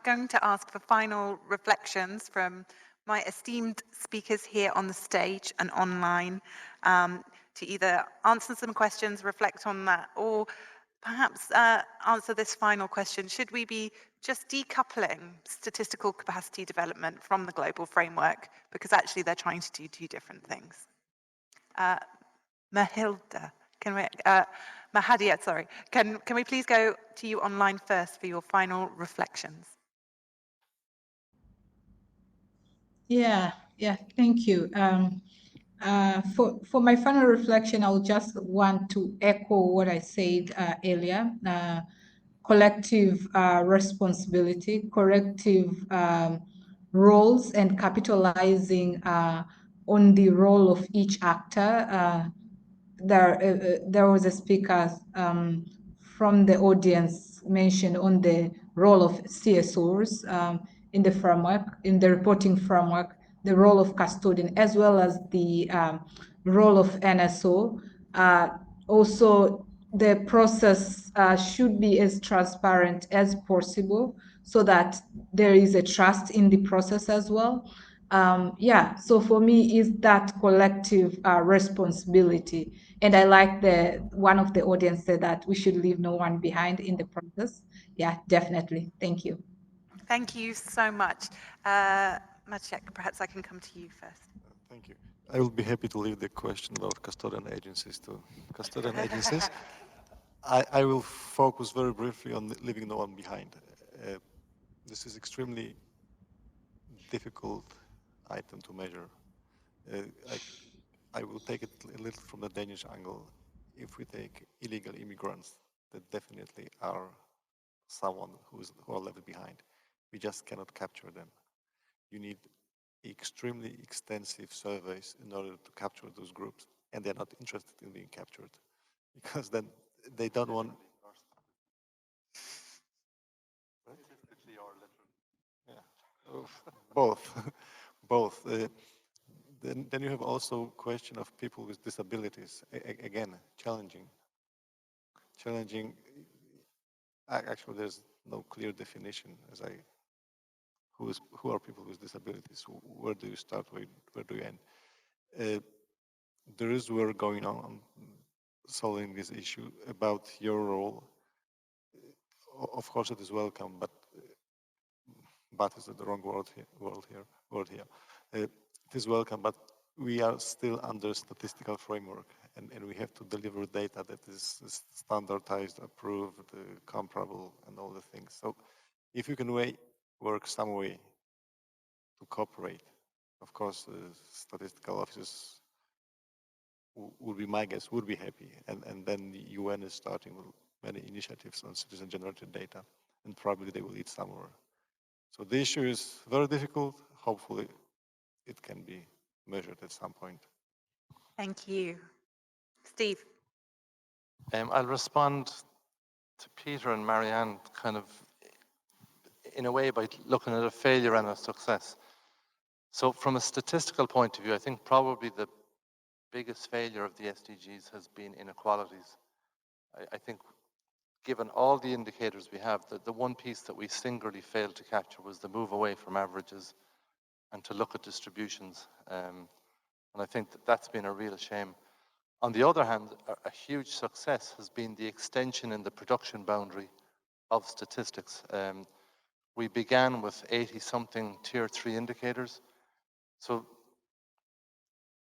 going to ask for final reflections from my esteemed speakers here on the stage and online to either answer some questions, reflect on that, or perhaps answer this final question. Should we be just decoupling statistical capacity development from the global framework? Because actually they're trying to do two different things. Mahilda. Mahadia, sorry. Can we please go to you online first for your final reflections? Yeah, thank you. For my final reflection, I would just want to echo what I said earlier. Collective responsibility, corrective roles, and capitalizing on the role of each actor. There was a speaker from the audience mentioned on the role of CSOs in the framework, in the reporting framework, the role of custodian, as well as the role of NSO. Also, the process should be as transparent as possible so that there is a trust in the process as well. So for me is that collective responsibility. And I like one of the audience said that we should leave no one behind in the process. Yeah, definitely. Thank you. Thank you so much. Maciek, perhaps I can come to you first. Thank you. I will be happy to leave the question about custodian agencies to custodian agencies. I will focus very briefly on leaving no one behind. This is extremely difficult item to measure. I will take it a little from the Danish angle. If we take illegal immigrants, that definitely are someone who are left behind. We just cannot capture them. You need extremely extensive surveys in order to capture those groups, and they're not interested in being captured because then they don't want. Yeah, both, both. Then you have also question of people with disabilities. Again, challenging. Actually, there's no clear definition as who are people with disabilities? Where do you start? Where do you end? There is work going on solving this issue about your role. Of course, it is welcome, but is the wrong word here. It is welcome, but we are still under statistical framework, and we have to deliver data that is standardized, approved, comparable, and all the things. So if you can work some way to cooperate, of course, statistical offices would be, my guess, would be happy. And then the UN is starting with many initiatives on citizen-generated data. and probably they will eat somewhere. So the issue is very difficult. Hopefully it can be measured at some point. Thank you. Steve. I'll respond to Peter and Marianne kind of in a way by looking at a failure and a success. So from a statistical point of view, I think probably the biggest failure of the SDGs has been inequalities. I think given all the indicators we have, the one piece that we singularly failed to capture was the move away from averages and to look at distributions. And I think that that's been a real shame. On the other hand, a huge success has been the extension in the production boundary of statistics. We began with 80-something tier 3 indicators. So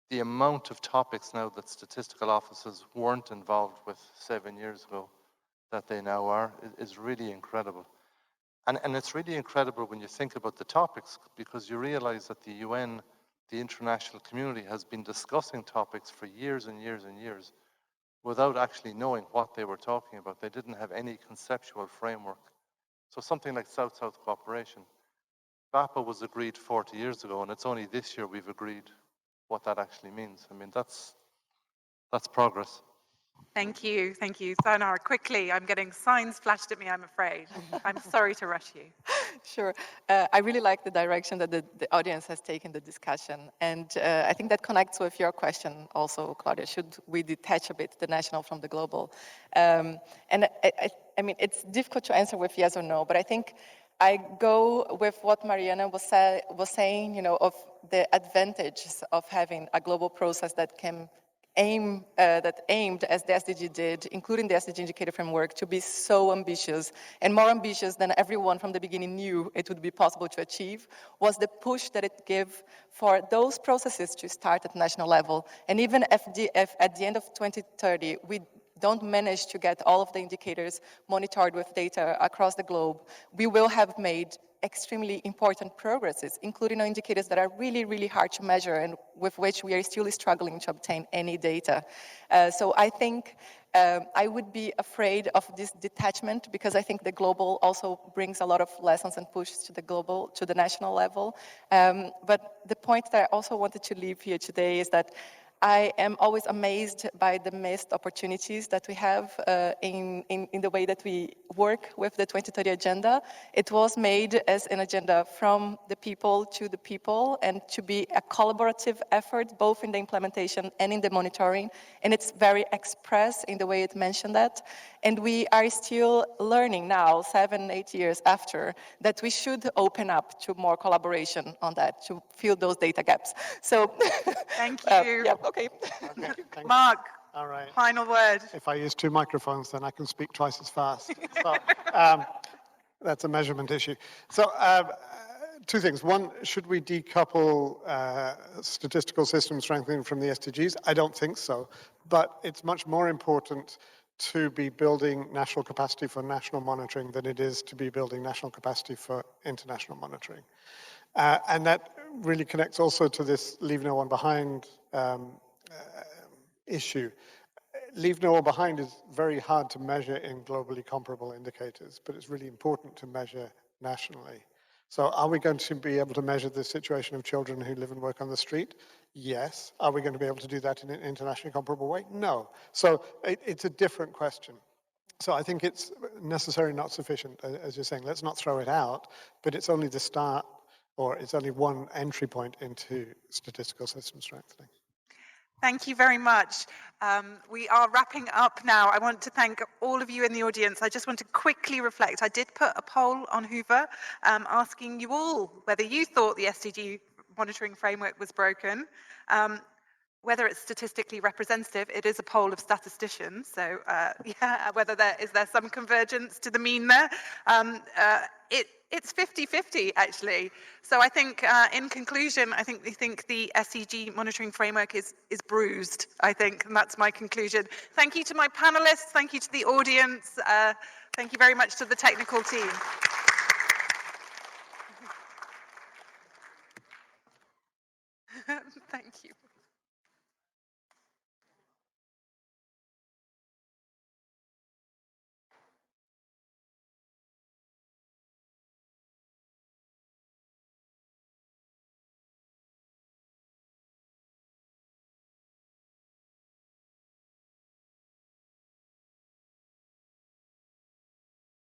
the amount of topics now that statistical offices weren't involved with 7 years ago that they now are is really incredible. And it's really incredible when you think about the topics, because you realize that the UN, the international community, has been discussing topics for years and years and years without actually knowing what they were talking about. They didn't have any conceptual framework. So something like South-South cooperation, BAPA was agreed 40 years ago, and it's only this year we've agreed what that actually means. I mean, that's progress. Thank you. Thank you. Sayonara, quickly, I'm getting signs flashed at me, I'm afraid. I'm sorry to rush you. Sure. I really like the direction that the audience has taken the discussion. And I think that connects with your question also, Claudia. Should we detach a bit the national from the global? And I mean, it's difficult to answer with yes or no, but I think I go with what Mariana was saying, you know, of the advantages of having a global process that can that aimed, as the SDG did, including the SDG indicator framework, to be so ambitious and more ambitious than everyone from the beginning knew it would be possible to achieve, was the push that it gave for those processes to start at national level. And even if at the end of 2030, we don't manage to get all of the indicators monitored with data across the globe, we will have made extremely important progresses, including on indicators that are really, really hard to measure and with which we are still struggling to obtain any data. So I think I would be afraid of this detachment, because I think the global also brings a lot of lessons and pushes to the global, to the national level. But the point that I also wanted to leave here today is that I am always amazed by the missed opportunities that we have in the way that we work with the 2030 agenda. It was made as an agenda from the people to the people, and to be a collaborative effort, both in the implementation and in the monitoring. And it's very express in the way it mentioned that. And we are still learning now, 7, 8 years after, that we should open up to more collaboration on that, to fill those data gaps. So, thank you. Yeah, okay. Mark, All right. final word. If I use 2 microphones, then I can speak twice as fast. So that's a measurement issue. So 2 things. One, should we decouple statistical system strengthening from the SDGs? I don't think so. But it's much more important to be building national capacity for national monitoring than it is to be building national capacity for international monitoring. And that really connects also to this leave no one behind issue. Leave no one behind is very hard to measure in globally comparable indicators, but it's really important to measure nationally. So are we going to be able to measure the situation of children who live and work on the street? Yes. Are we going to be able to do that in an internationally comparable way? No. So it's a different question. So I think it's necessary, not sufficient, as you're saying. Let's not throw it out, but it's only the start, or it's only one entry point into statistical system strengthening. Thank you very much. We are wrapping up now. I want to thank all of you in the audience. I just want to quickly reflect. I did put a poll on Hoover asking you all whether you thought the SDG monitoring framework was broken. Whether it's statistically representative, it is a poll of statisticians. So yeah, whether there is some convergence to the mean there. It's 50-50 actually. So I think in conclusion, I think we think the SDG monitoring framework is bruised, I think, and that's my conclusion. Thank you to my panelists, thank you to the audience, thank you very much to the technical team. Thank you.